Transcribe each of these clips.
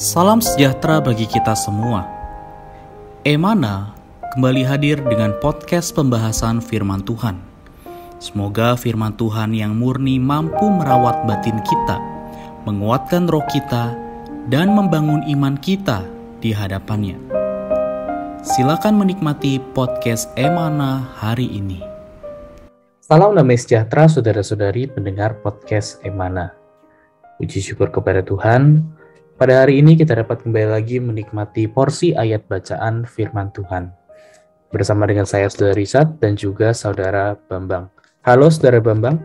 Salam sejahtera bagi kita semua. Emana kembali hadir dengan podcast pembahasan firman Tuhan. Semoga firman Tuhan yang murni mampu merawat batin kita, menguatkan roh kita, dan membangun iman kita di hadapannya. Silakan menikmati podcast Emana hari ini. Salam damai sejahtera saudara-saudari pendengar podcast Emana. Puji syukur kepada Tuhan. Pada hari ini kita dapat kembali lagi menikmati porsi ayat bacaan firman Tuhan. Bersama dengan saya Saudara Richard dan juga Saudara Bambang. Halo Saudara Bambang.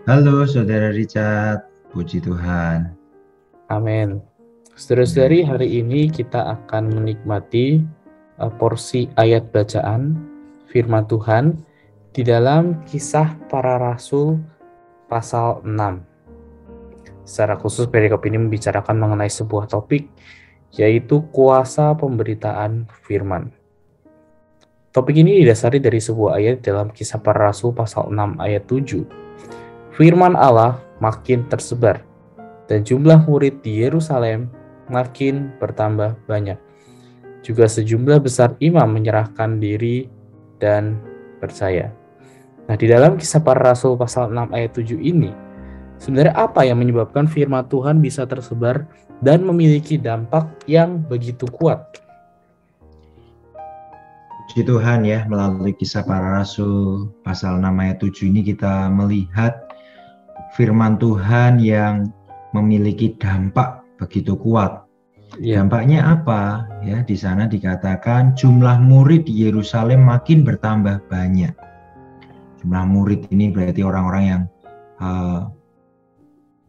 Halo Saudara Richard, puji Tuhan. Amin. Saudara-saudari, hari ini kita akan menikmati porsi ayat bacaan firman Tuhan di dalam Kisah Para Rasul pasal 6. Secara khusus perikop ini membicarakan mengenai sebuah topik, yaitu kuasa pemberitaan firman. Topik ini didasari dari sebuah ayat dalam Kisah Para Rasul pasal 6 ayat 7. Firman Allah makin tersebar, dan jumlah murid di Yerusalem makin bertambah banyak. Juga sejumlah besar imam menyerahkan diri dan percaya. Nah, di dalam Kisah Para Rasul pasal 6 ayat 7 ini, sebenarnya apa yang menyebabkan firman Tuhan bisa tersebar dan memiliki dampak yang begitu kuat? Puji Tuhan ya, melalui Kisah Para Rasul pasal 6 ayat 7 ini kita melihat firman Tuhan yang memiliki dampak begitu kuat. Ya. Dampaknya apa? Ya, di sana dikatakan jumlah murid di Yerusalem makin bertambah banyak. Jumlah murid ini berarti orang-orang yang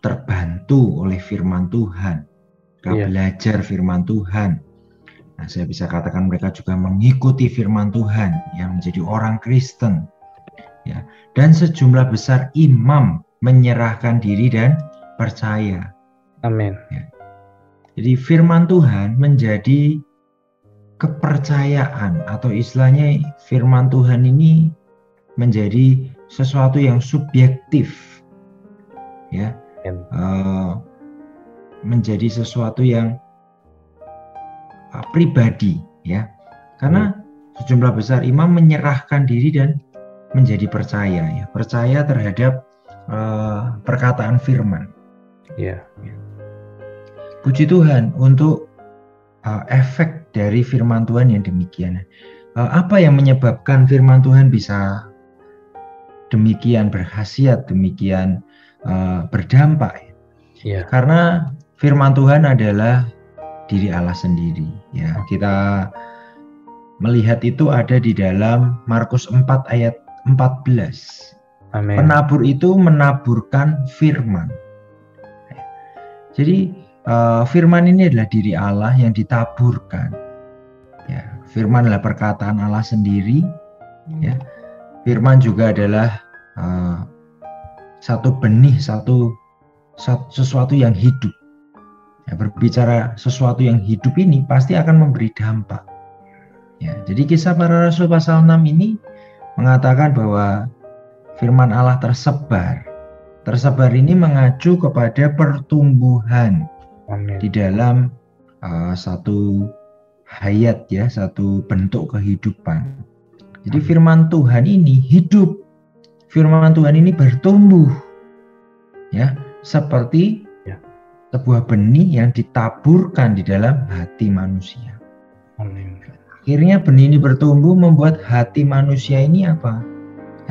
terbantu oleh firman Tuhan, belajar firman Tuhan. Nah, saya bisa katakan mereka juga mengikuti firman Tuhan yang menjadi orang Kristen. Ya, dan sejumlah besar imam menyerahkan diri dan percaya. Amin. Ya. Jadi firman Tuhan menjadi kepercayaan, atau istilahnya firman Tuhan ini menjadi sesuatu yang subjektif. Ya. Menjadi sesuatu yang pribadi, ya, karena sejumlah besar imam menyerahkan diri dan menjadi percaya, ya, percaya terhadap perkataan firman. Ya. Puji Tuhan untuk efek dari firman Tuhan yang demikian. Apa yang menyebabkan firman Tuhan bisa demikian berkhasiat, demikian berdampak? Ya. Karena firman Tuhan adalah diri Allah sendiri. Ya, kita melihat itu ada di dalam Markus 4 ayat 14. Amin. Penabur itu menaburkan firman. Jadi firman ini adalah diri Allah yang ditaburkan. Ya, firman adalah perkataan Allah sendiri. Ya, firman juga adalah satu benih, sesuatu yang hidup. Ya, berbicara sesuatu yang hidup ini pasti akan memberi dampak. Ya, jadi Kisah Para Rasul pasal 6 ini mengatakan bahwa firman Allah tersebar. Tersebar ini mengacu kepada pertumbuhan. Amin. Di dalam satu hayat, ya, satu bentuk kehidupan. Jadi firman Tuhan ini hidup. Firman Tuhan ini bertumbuh, ya, seperti sebuah benih yang ditaburkan di dalam hati manusia. Amin. Akhirnya benih ini bertumbuh membuat hati manusia ini apa?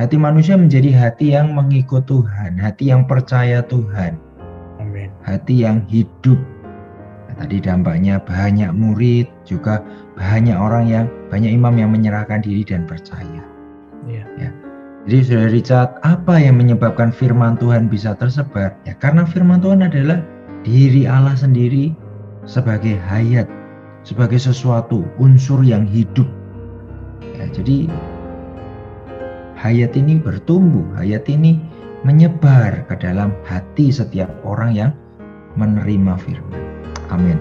Hati manusia menjadi hati yang mengikut Tuhan, hati yang percaya Tuhan. Amin. Hati yang hidup. Nah, tadi dampaknya banyak murid, juga banyak imam yang menyerahkan diri dan percaya. Ya. Ya. Jadi Saudara Richard, apa yang menyebabkan firman Tuhan bisa tersebar? Ya, karena firman Tuhan adalah diri Allah sendiri sebagai hayat, sebagai sesuatu unsur yang hidup. Ya, jadi hayat ini bertumbuh, hayat ini menyebar ke dalam hati setiap orang yang menerima firman. Amin.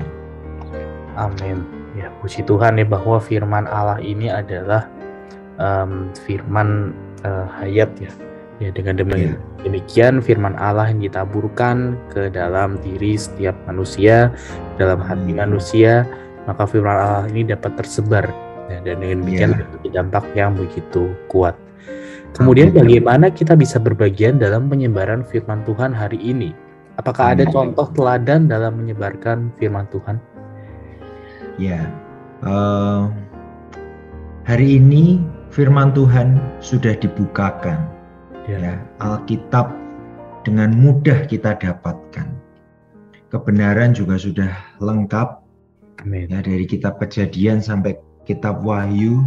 Amin. Ya, puji Tuhan ya bahwa firman Allah ini adalah firman hayat, ya, Ya, dengan demikian firman Allah yang ditaburkan ke dalam diri setiap manusia, dalam hati manusia, maka firman Allah ini dapat tersebar. Ya, dan dengan demikian memiliki dampak yang begitu kuat. Kemudian bagaimana kita bisa berbagian dalam penyebaran firman Tuhan hari ini? Apakah ada contoh teladan dalam menyebarkan firman Tuhan? Ya, hari ini firman Tuhan sudah dibukakan. Ya, Alkitab dengan mudah kita dapatkan. Kebenaran juga sudah lengkap. Amin. Ya, dari kitab Kejadian sampai kitab Wahyu.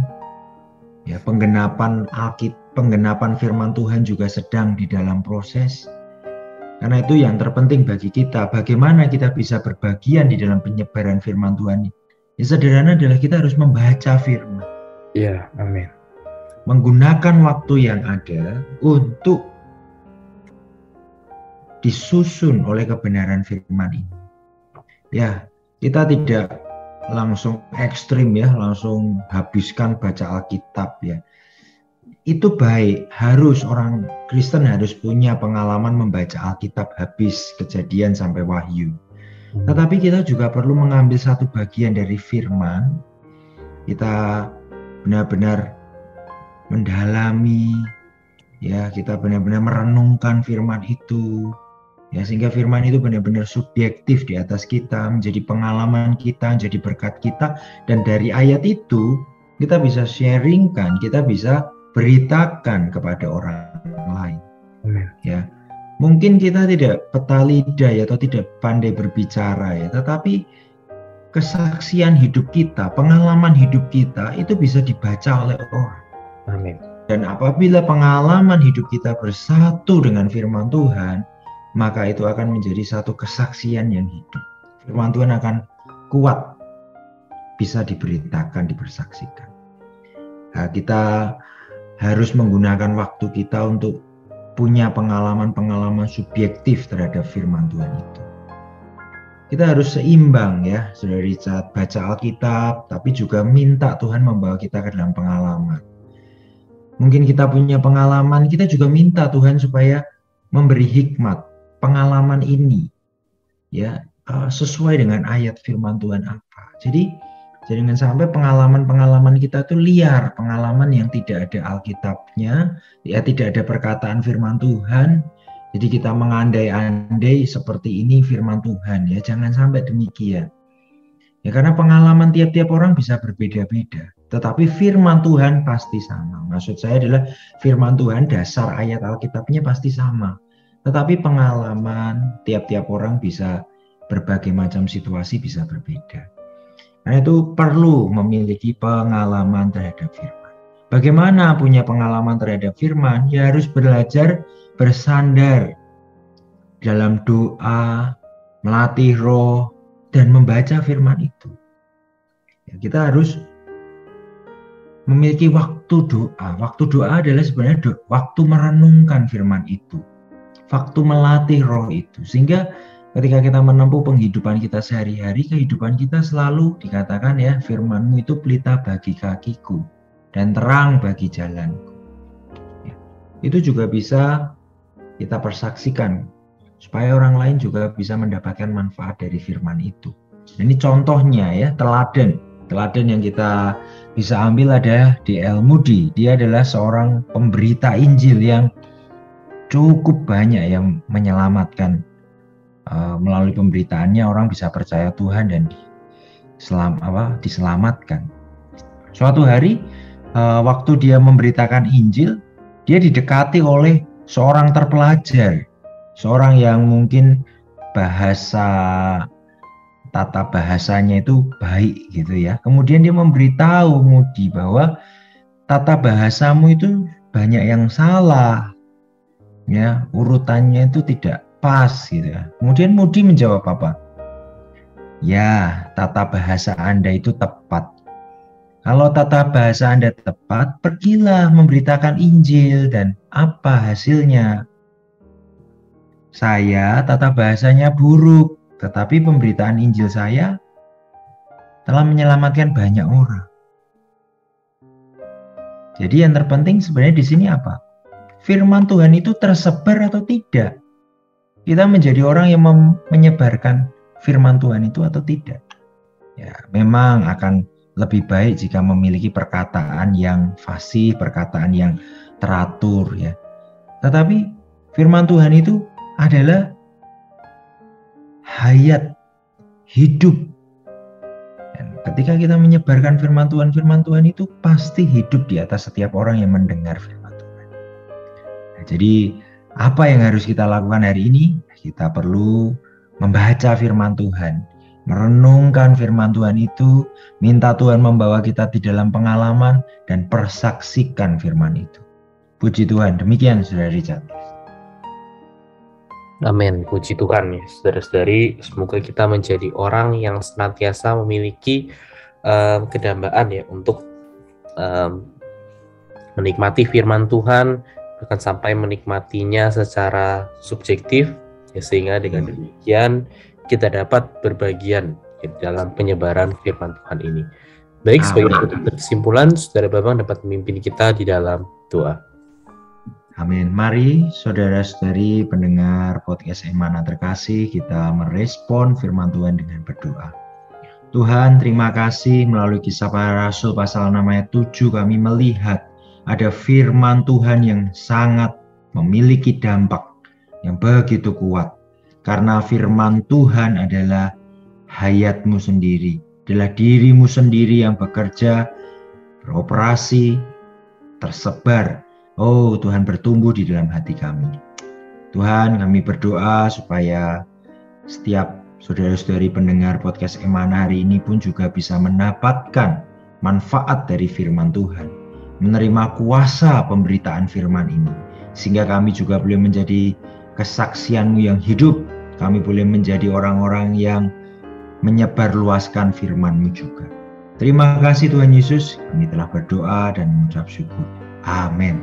Ya, penggenapan firman Tuhan juga sedang di dalam proses. Karena itu yang terpenting bagi kita, bagaimana kita bisa berbagian di dalam penyebaran firman Tuhan. Ya, sederhana adalah kita harus membaca firman. Ya, amin. Menggunakan waktu yang ada untuk disusun oleh kebenaran firman ini. Ya, kita tidak langsung ekstrim ya, langsung habiskan baca Alkitab ya. Itu baik, orang Kristen harus punya pengalaman membaca Alkitab habis Kejadian sampai Wahyu. Tetapi kita juga perlu mengambil satu bagian dari firman. Kita benar-benar mendalami, ya, kita benar-benar merenungkan firman itu, ya, sehingga firman itu benar-benar subjektif di atas kita, menjadi pengalaman kita, menjadi berkat kita, dan dari ayat itu kita bisa sharingkan, kita bisa beritakan kepada orang lain. Ya, mungkin kita tidak peta lidah ya, atau tidak pandai berbicara ya, tetapi kesaksian hidup kita, pengalaman hidup kita itu bisa dibaca oleh orang. Amin. Dan apabila pengalaman hidup kita bersatu dengan firman Tuhan, maka itu akan menjadi satu kesaksian yang hidup. Firman Tuhan akan kuat, bisa diberitakan, dipersaksikan. Nah, kita harus menggunakan waktu kita untuk punya pengalaman-pengalaman subjektif terhadap firman Tuhan itu. Kita harus seimbang ya, Saudara Richard, baca Alkitab, tapi juga minta Tuhan membawa kita ke dalam pengalaman. Mungkin kita punya pengalaman, kita juga minta Tuhan supaya memberi hikmat pengalaman ini ya, sesuai dengan ayat firman Tuhan apa. Jadi jangan sampai pengalaman-pengalaman kita itu liar, pengalaman yang tidak ada Alkitabnya, ya, tidak ada perkataan firman Tuhan. Jadi kita mengandai-andai seperti ini firman Tuhan ya, jangan sampai demikian. Ya, karena pengalaman tiap-tiap orang bisa berbeda-beda. Tetapi firman Tuhan pasti sama. Maksud saya adalah firman Tuhan, dasar ayat Alkitabnya pasti sama. Tetapi pengalaman tiap-tiap orang bisa berbagai macam situasi bisa berbeda. Nah, itu perlu memiliki pengalaman terhadap firman. Bagaimana punya pengalaman terhadap firman? Ya harus belajar bersandar dalam doa, melatih roh, dan membaca firman itu. Ya, kita harus memiliki waktu doa. Waktu doa adalah sebenarnya waktu merenungkan firman itu, waktu melatih roh itu, sehingga ketika kita menempuh penghidupan kita sehari-hari, kehidupan kita selalu dikatakan ya, firman-Mu itu pelita bagi kakiku dan terang bagi jalanku. Ya, itu juga bisa kita persaksikan supaya orang lain juga bisa mendapatkan manfaat dari firman itu. Nah, ini contohnya ya, teladan yang kita bisa ambil ada D.L. Moody. Dia adalah seorang pemberita Injil yang cukup banyak yang menyelamatkan. Melalui pemberitaannya orang bisa percaya Tuhan dan diselamatkan. Suatu hari waktu dia memberitakan Injil, dia didekati oleh seorang terpelajar, seorang yang mungkin tata bahasanya itu baik gitu ya. Kemudian dia memberitahu Moody bahwa tata bahasamu itu banyak yang salah, ya, urutannya itu tidak pas gitu ya. Kemudian Moody menjawab apa? Ya, tata bahasa Anda itu tepat. Kalau tata bahasa Anda tepat, pergilah memberitakan Injil. Dan apa hasilnya? Saya tata bahasanya buruk, tetapi pemberitaan Injil saya telah menyelamatkan banyak orang. Jadi yang terpenting sebenarnya di sini apa? firman Tuhan itu tersebar atau tidak? Kita menjadi orang yang menyebarkan firman Tuhan itu atau tidak? Ya, memang akan lebih baik jika memiliki perkataan yang fasih, perkataan yang teratur ya. Tetapi firman Tuhan itu adalah hayat, hidup. Dan ketika kita menyebarkan firman Tuhan itu pasti hidup di atas setiap orang yang mendengar firman Tuhan. Nah, jadi apa yang harus kita lakukan hari ini? Kita perlu membaca firman Tuhan, merenungkan firman Tuhan itu, minta Tuhan membawa kita di dalam pengalaman dan persaksikan firman itu. Puji Tuhan, demikian Saudara Richard. Amin, puji Tuhan ya saudara-saudari, semoga kita menjadi orang yang senantiasa memiliki kedambaan ya untuk menikmati firman Tuhan, bahkan sampai menikmatinya secara subjektif ya, sehingga dengan demikian kita dapat berbagian ya, dalam penyebaran firman Tuhan ini. Baik, sebagai kesimpulan, Saudara Bambang dapat memimpin kita di dalam doa. Amin. Mari saudara-saudari pendengar podcast Emana terkasih, kita merespon firman Tuhan dengan berdoa. Tuhan, terima kasih melalui Kisah Para Rasul pasal 6 ayat 7 kami melihat ada firman Tuhan yang sangat memiliki dampak yang begitu kuat. Karena firman Tuhan adalah hayatmu sendiri, adalah dirimu sendiri yang bekerja, beroperasi, tersebar. Oh Tuhan, bertumbuh di dalam hati kami. Tuhan, kami berdoa supaya setiap saudara-saudari pendengar podcast Emana hari ini pun juga bisa mendapatkan manfaat dari firman Tuhan, menerima kuasa pemberitaan firman ini, sehingga kami juga boleh menjadi kesaksian-Mu yang hidup. Kami boleh menjadi orang-orang yang menyebarluaskan firman-Mu juga. Terima kasih Tuhan Yesus, kami telah berdoa dan mengucap syukur. Amin.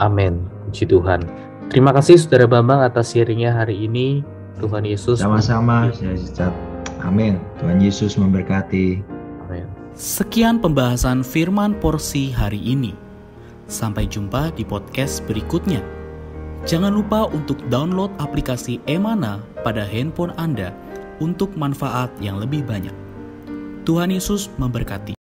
Amin, puji Tuhan. Terima kasih Saudara Bambang atas sharingnya hari ini. Tuhan Yesus sama-sama. Amin. Tuhan Yesus memberkati. Amin. Sekian pembahasan firman porsi hari ini. Sampai jumpa di podcast berikutnya. Jangan lupa untuk download aplikasi Emana pada handphone Anda untuk manfaat yang lebih banyak. Tuhan Yesus memberkati.